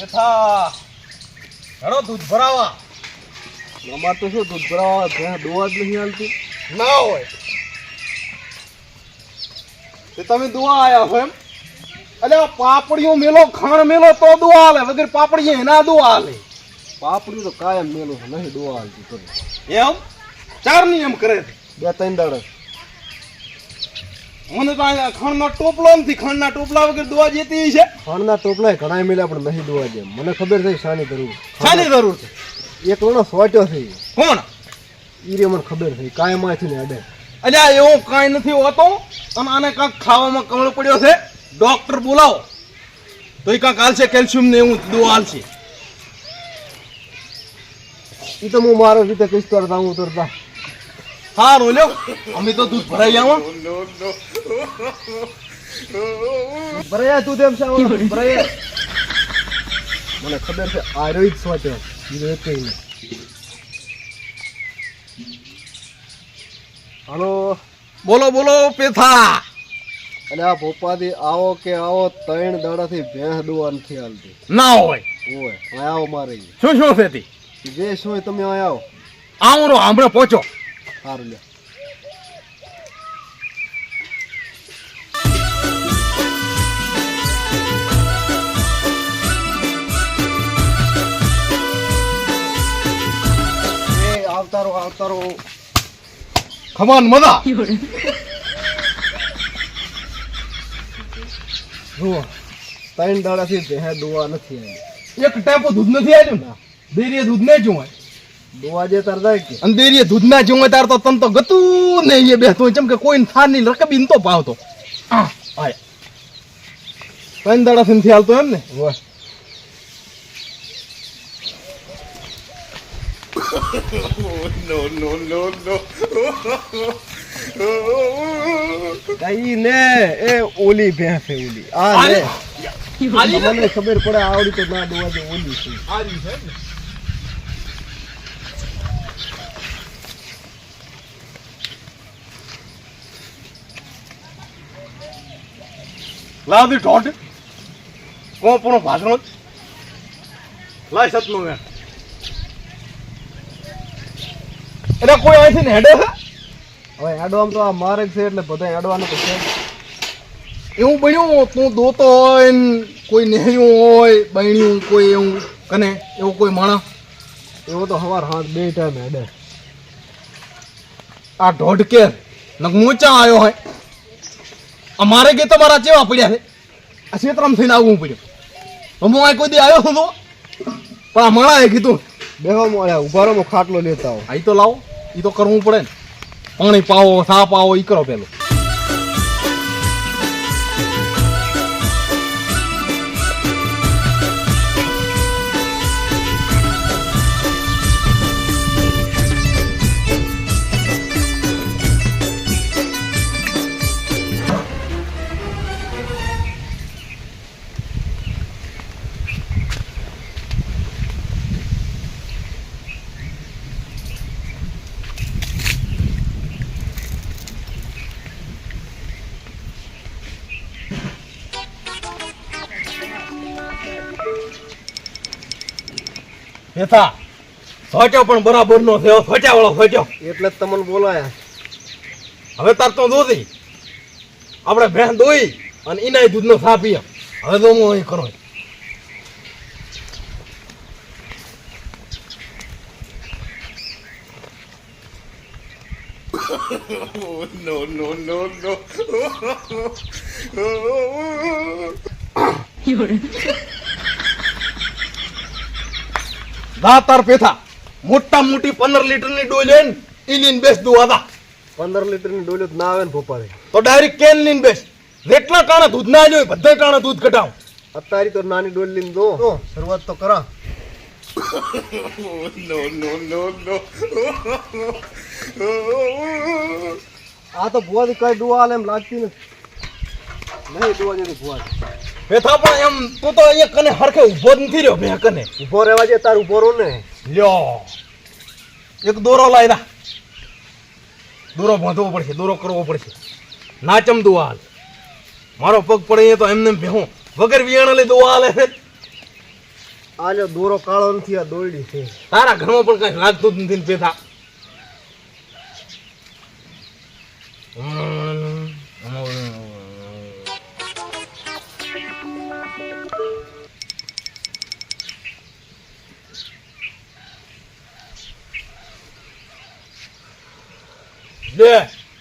બેઠા ઘણો દૂધ ભરાવા અમાર તો શું દૂધ ભરાવા ત્યાં દોવા જ નહીં હાલતી ના હોય તે તમે દુઆ આયા છો એમ અલે પાપડીઓ મેલો ખાણ મેલો તો દુઆ હાલે વગર પાપડીએ એના દુઆ હાલે પાપડી તો કાયમ મેલું છે નહીં દોવા હાલતી તો એમ ચાર નિયમ કરે છે 2-3 દાડા મને તો અહીંયા ખાણનો ટોપલો નથી ખાણના ટોપલા વગર દુઆ જેતી છે ખાણના ટોપલા ઘણા મેલ્યા પણ નહીં દોવા જેમ મને ખબર છે શાની જરૂર શાની જરૂર છે એક લોનો સોટ્યો છે કોણ ઈ મને ખબર છે કાયમાંથી ને અડે અલ્યા એવું કાંઈ નથી હોતો અને આને કાંઈક ખાવામાં કમળ પડ્યો છે ડોક્ટર બોલાવો તો એ કાંઈક હાલશે કેલ્શિયમ ને એવું દવા હાલશે ઈ તો હું મારો રીતે કહીશ તરતા હું તરતા સારું લ્યો અમે તો દૂધ ભરાઈ આવો ભરાયા તું તેમ છે ભરાયા મને ખબર છે આ રોહિત સોટ્યો બીજો એક કઈ નહીં હાલો બોલો બોલો પેથા અને આ ભોપાથી આવો કે આવો 3 દાડાથી ભેંસ દોવા નથી હાલતી ના હોય ઓય આ આવો મારે શું શું છે તે જે શું હોય તમે અહીં આવો આવરો હમણાં પહોંચો સારું લે આવતારો ખમાન મજા જુઓ 3 દાડાથી ભેંસ દોવા નથી આવી એક ટાઈપો દૂધ નથી આવ્યું ને દેરીએ દૂધ નહીં જોવાય દોવા જે તાર જાય કે અને દેરીએ દૂધ ના જોવાય તાર તો તન તો ગતું નહીં એ બેસતો ચમ કે કોઈ થાર ની રકબી તો પાવતો આય 3 દાડાથી નથી હાલતો એમ ને વાહ કઈ ને એ ઓલી ભેંસ છે ઓલી આ ને મને ખબર પડે આવડી તો ના દોવા જે ઓલી છે આરી છે ને લાવ દી ઢોંઢ કોણ પૂરો ભાષણ લાય સતનો મે એટલે કોઈ અહીંથી ને હેડે છે હવે હેડવામ તો આ મારે છે એટલે બધા હેડવાનું તો છે એવું બન્યું તું દોતો હોય ને કોઈ નેહ્યું હોય બન્યું કોઈ એવું કને એવું કોઈ માણસ એવો તો સવાર હાથ 2 ટાઈમ હેડે આ ઢોઢ કે નગમોચા આવ્યો હોય અમારે કે તમારા ચેવા પડ્યા છે આ ક્ષેત્રમાં થઈને આવવું પડ્યું હું આ કોઈ દી આવ્યો હતો પણ આ માણાએ કીધું બેહો મળ્યા ઉભારો ખાટલો લેતા આવો આ તો લાવો એ તો કરવું પડે ને પાણી પાવો સા પાવો એ કરો પેલું હેથા સોચ્યો પણ બરાબર નો થયો સોચ્યા વાળો સોચ્યો એટલે જ તમને બોલાયા હવે તાર તો દોધી આપણે ભેંસ દોઈ અને ઇનાય દૂધનો સા પીએ હવે તો હું અહીં કરો તાર પેથા મોટા મોટી 15 લીટરની ડોલ લઈને ઈ લઈને બેસ દુઆ 15 લીટરની ડોલો ના આવે ને ભોપારે તો ડાયરેક્ટ કેન લઈને બેસ જેટલા ટાણા દૂધ ના જોઈ બધા ટાણા દૂધ કઢાવ અત્યારે તો નાની ડોલ લઈને દો શરૂઆત તો કરા આ તો ભુવાથી કઈ દુઆ આલે એમ લાગતી નથી નહીં દુઆ જેવી ભુવા પેથા પણ એમ તું તો અહીંયા કને હરખે ઊભો જ નથી રહ્યો બે કને ઉભો રહેવા જે તાર ઉભો રહો ને લ્યો એક દોરો લાવી દા દોરો બાંધવો પડશે દોરો કરવો પડશે ના ચમતું હાલ મારો પગ પડે તો એમને ભેહું વગર વિયાણા લઈ દો હાલે આ જો દોરો કાળો નથી, આ દોરડી છે. તારા ઘરમાં પણ કઈ લાગતું જ નથી ને પેથા. લે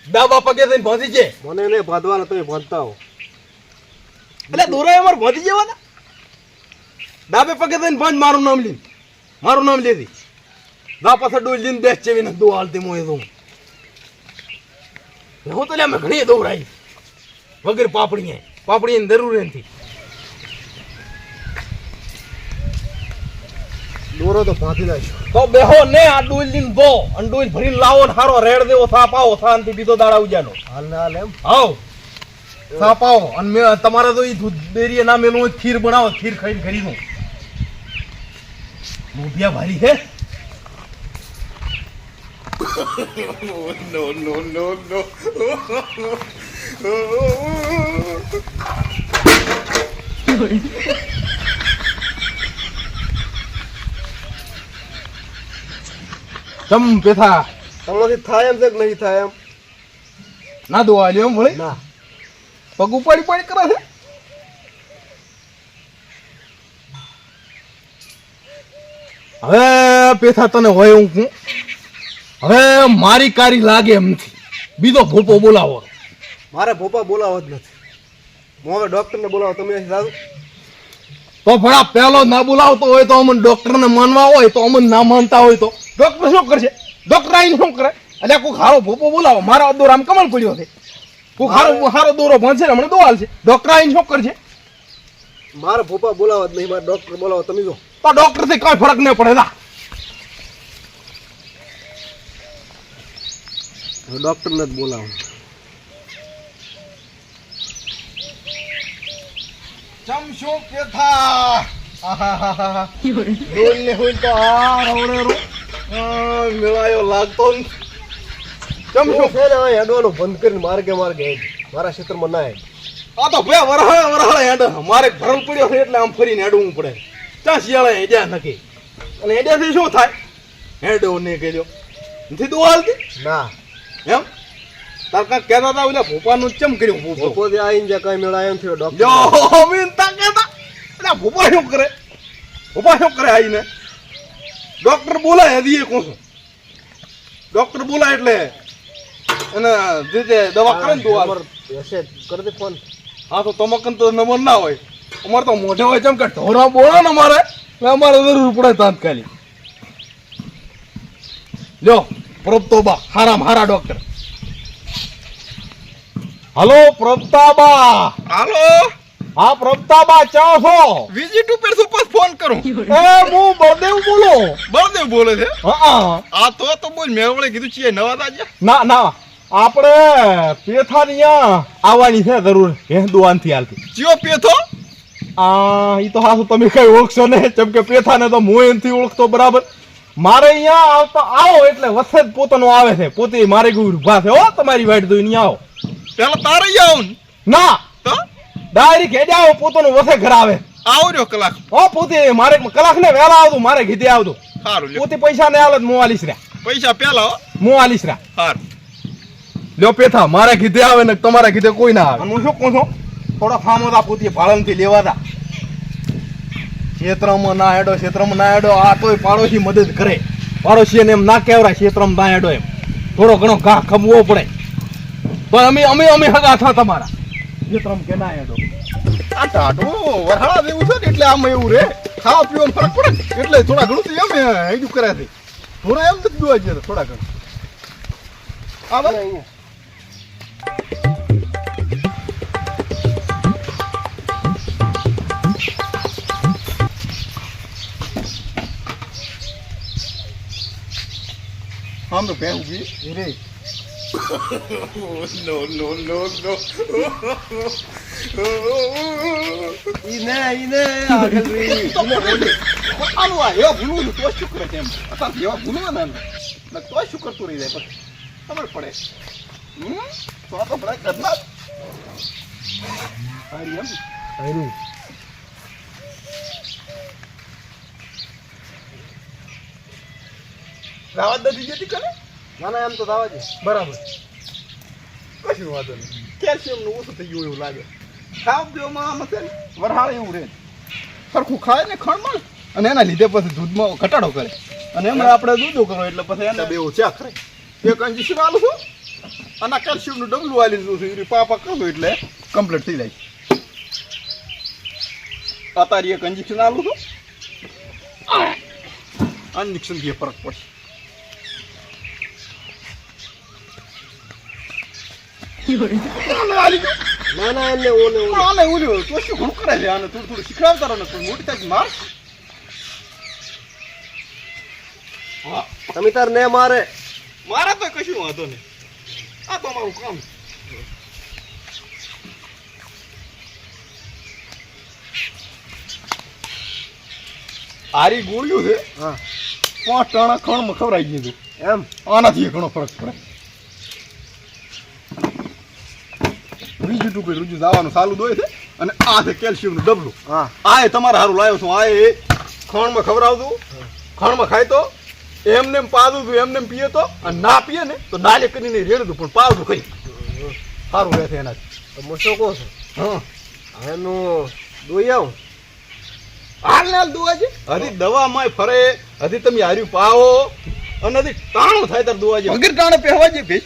ડાબા પગે થઈને ભાંધી છે. મને નહીં બાંધવાના, તમે બાંધતા હો. એટલે દોરા અમાર ભાંધી જવાના. ડાબે પગે થઈને ભાંજ, મારું નામ લીન, મારું નામ લેતી. દા પાછળ ડોલ લીન બેસ જેવી ને દો હાલતી મોય તો હું તો લે મેં ઘણી દોરાઈ વગર પાપડી ની જરૂર નથી. દોરો તો બાંધી નાખ્યો. તો બેહો ને આ ડોલ લીન દો અને ડોલ ભરીને લાવો ને હારો રેડ દેવો થાપ આવો થાનથી બીજો દાડા ઉજાનો. હાલ ને હાલ એમ. આવ થાપ આવો અને મેં તમારે તો ઈ દૂધ ડેરીએ ના મેલું હોય ખીર બનાવો, ખીર ખાઈને ખરીદું. લોભિયા ભારી હે. તમ પેથા તમારાથી થાય એમ છે કે નહીં થાય એમ? ના દોવા લ્યો એમ ભલે. ના, પગ ઉપાડી કરે છે. હવે પેથા તને હોય હું કહું, હવે મારી કારી લાગે એમ નથી. બીજો ભોપો બોલાવો. મારે ભોપા બોલાવો જ નથી. હું હવે ડોક્ટરને બોલાવો, તમે અહીં જાઓ. તો ભણા પહેલો ના બોલાવતો હોય તો અમને ડોક્ટરને માનવા હોય તો અમને ના માનતા હોય તો ડોક્ટર શું કરશે? ડોક્ટર આવીને શું કરે? એટલે કોઈ હારો ભોપો બોલાવો. મારા દોર આમ કમળ પડ્યો છે. કોઈ હારો દોરો ભાંજશે ને હમણાં દોવાલ છે. ડોક્ટર આવીને શું કરશે? મારે ભોપા બોલાવો જ નહીં, મારે ડોક્ટર બોલાવો. તમે જો તો ડોક્ટર થી કઈ ફરક નહીં પડે. ડોક્ટરને જ બોલાવો. ચમશો પેથા આહાહાહા ડોલ ને હોય તો આ રવણેરો મેળાયો લાગતો ને. ચમશો છે ને હવે હેડવાનું બંધ કરીને માર્ગે હેડ. મારા ક્ષેત્રમાં ના હેડ. આ તો બે વરહાળે હેડ મારે ભરલ પડ્યો છે એટલે આમ ફરીને હેડવું પડે. ચા શિયાળે હેડ્યા નથી અને હેડ્યાથી શું થાય? હેડો ને કહેજો નથી દોવાલતી ના એમ. તાર કાંઈક કહેતા હતા ઓલા ભોપાનું ચમ કર્યું? ભોપો જે આવીને જ્યાં કઈ મેળા એમ થયો ડોક્ટર. જો મીનતા કહેતા એટલે ભોપા શું કરે? ભોપા શું કરે આવીને? ડોક્ટર બોલાય હજી કહું છું. ડોક્ટર બોલાય એટલે એને જે દવા કરે ને દોવા હશે કરી દે ફોન. હા તો તમાકન તો નંબર ના હોય. અમારે તો મોઢે હોય જેમ કે ઢોરા બોલો ને અમારે અમારે જરૂર પડે તાત્કાલિક. લ્યો પ્રભતોબા હારામ હારા ડોક્ટર. હલો પ્રભતાબા. હાલો હા પ્રભતાબા ચા છો? વિઝિટ ઉપર સુપર ફોન કરું. એ હું બળદેવ બોલો. બળદેવ બોલે છે. હા આ તો બોલ મેં વળે કીધું છીએ નવા તાજા. ના ના આપણે પેથાની આવવાની છે જરૂર. હે દુવાન થી હાલતી ચિયો પેથો ઈ તો હાસુ તમે કઈ ઓળખશો ને જેમ કે પેથાને તો હું એનથી ઓળખતો બરાબર. મારે અહીંયા આવતા આવો એટલે વસે જ પોતાનો આવે છે. પોતે મારે ગયું ઉભા છે. હો તમારી વાઈટ તો અહીંયા આવો. પેલા તારે આવું ના તો ડાયરેક્ટ હેડે આવો. પોતાનો વસે ઘર આવે. આવો રહ્યો કલાક. હો પોતે મારે કલાક ને વહેલા આવતું મારે કીધે આવતું. સારું લ્યો. પોતે પૈસા ને આલે હું આલીશ રા. પૈસા પેલા હો. હું આલીશ રા. સારું લ્યો પેથા મારે કીધે આવે ને તમારે કીધે કોઈ ના આવે. હું શું કહું છું થોડા ફામ હતા પોતે ભાળમ થી લેવા હતા. ક્ષેત્રમાં ના હેડો આ તોય પાડોશી મદદ કરે. પાડોશી ને એમ ના કહેવાય ક્ષેત્રમાં ના હેડો એમ. થોડો ઘણો ઘા ખબવો પડે પણ અમે હગા થા તમારા. ક્ષેત્રમાં કે ના હેડો આ ટાટો વરહાળા જેવું છે ને એટલે આમ એવું રે. ખાવા પીવાનો ફરક પડે એટલે થોડા ઘણું તો એમ હેડું કર્યા છે. થોડા એમ જ જોવા જઈએ થોડા ઘણું. આ બસ અહીંયા આમ તો ભેં ઉભી રે. ઈને આગળ રી. આનું આ એવા ભૂલવું તો શું કરે એમ. અત્યારે એવા ભૂલવાના ને તો શું કરતું રહી જાય પછી ખબર પડે. તો આ તો બધા ઘરના હારી એમ. હારી રાવત નથી જતી કરે ના ના એમ તો દાવા દે. બરાબર કશું વાંધો નહીં કેલ્શિયમ નું ઓછું થઈ ગયું એવું લાગે ખાવ પીવામાં આમાં છે ને વરહાળ એવું રહે સરખું ખાય ને ખણ મળે અને એના લીધે પછી દૂધમાં ઘટાડો કરે અને એમાં આપણે દૂધો કરો એટલે પછી એને બે ચા કરે એક ઇન્જેક્શન આલું છું અને કેલ્શિયમ નું ડબલું આલી દીધું છે એ પાપા કરું એટલે કમ્પ્લીટ થઈ જાય અત્યારે એક ઇન્જેક્શન આલું છું ઇન્જેક્શન થી ફરક પડશે ના ના એમને ઓલે ઓલે. આને ઓલ્યું તો શું ઘણું કરે છે આને થોડું થોડું શીખવાડતા રહો ને કોઈ મોટી થાય માર હા તમે તાર ને મારે. મારા તો કશું વાંધો નહીં આ તો અમારું કામ આરી ગોળ્યું છે હા 5 ટણા ખણમાં ખવડાવી દીધું એમ. આનાથી ઘણો ફરક પડે બીજું ટુકડી રૂજુ દાવાનું ચાલુ દોય છે અને આ છે કેલ્શિયમ નું ડબલું હા આ એ તમારે સારું લાવ્યો છું આ એ ખણમાં ખવડાવતું ખણમાં ખાય તો એમને એમ પાદું હતું એમને એમ પીએ તો અને ના પીએ ને તો ડાલે કરીને રેડતું પણ પાવતું ખરી સારું રહેશે એનાથી. તો મોસો કહો છો હા એનું દોઈ આવું. હાલ ને હાલ દુવા છે હજી દવામાં ફરે હજી તમે હાર્યું પાવો અને હજી ટાણું થાય તાર દુવા છે વગર ટાણે પહેવા છે ભેજ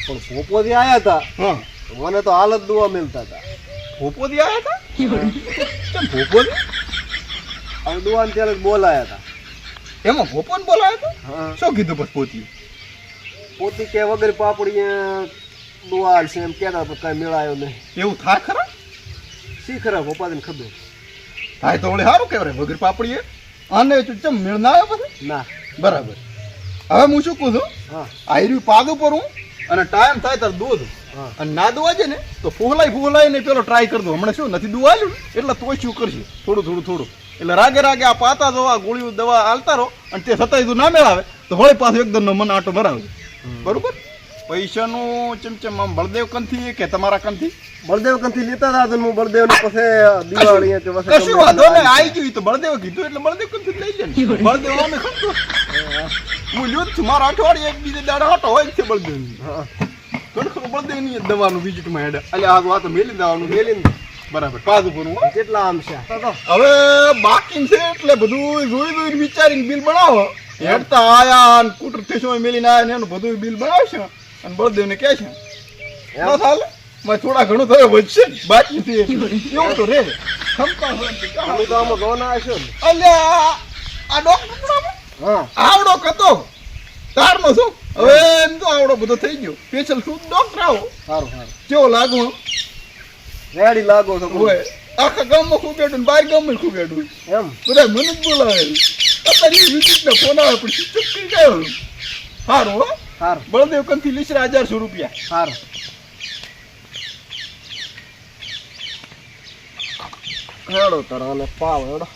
પણ ભોપોથી આયા હતા હા મને તો હાલત દુવા મિલતા હતા. ભોપોથી આવ્યા હતા કેમ ભોપોથી હવે દુવાને ત્યારે જ બોલાયા હતા. એમાં ભોપોને બોલાયો હા હતો શું કીધું પછી પોતી પોતી કે વગર પાપડી દુવા હાલશે એમ કહેતા તો કઈ મેળાયો નહીં. એવું થાય ખરા શી ખરા ભોપાને ખબર થાય તો વળી સારું કહેવાય વગર પાપડીએ આને ચમ મેળ ના આવ્યો પછી ના. બરાબર હવે હું શું કહું છું હા આયર્યું પાદું પર હું અને ટાઈમ થાય તાર દૂધ હા અને ના દુવા છે ને તો ફૂલાઈ ને પેલો ટ્રાય કરી દો હમણાં શું નથી દુવા આવ્યું એટલે તોય શું કરશે થોડું એટલે રાગે રાગે આ પાતા દવા ગોળીઓ દવા આલતા રહો અને તે છતાંય તું ના મેળાવે તો વળી પાછું એકદમ મન આટો ભરાવજો બરોબર પૈસાનું ચમચમ આમ બળદેવ કંથી કે તમારા કંથી બળદેવ કંથી લેતા હતા તો હું બળદેવ ને પછી દિવાળી કે પછી કશું વાંધો નહીં આવી ગયું તો બળદેવ કીધું એટલે બળદેવ કંથી લઈ લે ને બળદેવ અમે ખમતો હું લ્યો જ છું મારા અઠવાડિયે એક બીજે દાડે હટો હોય જ છે બળદેવ હા ખરેખર બળદેવ ની દવાનું વિઝિટમાં હેડે એટલે આ વાત મેલી દેવાનું મેલીને બરાબર પાછું પૂરું હો. કેટલા આમ છે હવે બાકી છે એટલે બધું જોઈ વિચારીને બિલ બનાવો હેડતા આયા અને કુટર ઠેસો મેલીને આયા ને એનું બધું બિલ બનાવશે અને બળદેવને કહે છે ના ચાલે મેં થોડા ઘણું થયો વધશે જ બાકી છે એવું તો રે ક્ષમતા હોય તો કામ. તમે તો આમાં ગોના હશો ને. અલ્યા આ ડોક્ટર હા આવડો કતો તારનો શું હવે એમ તો આવડો બધો થઈ ગયો સ્પેશિયલ શું ડોક્ટર આવો સારું સારું કેવો લાગુ રેડી લાગો છો હોય આખા ગામમાં ખૂબેડું બાર ગામમાં ખૂબેડું એમ. બધા મને જ બોલાવે અત્યારે વિઝિટને ફોન આવે પણ ચૂપ કરી ગયો સારું હો સારું બળદેવ કંથી લીસરે 1100 રૂપિયા સારું હેડો તારા પાવ હેડો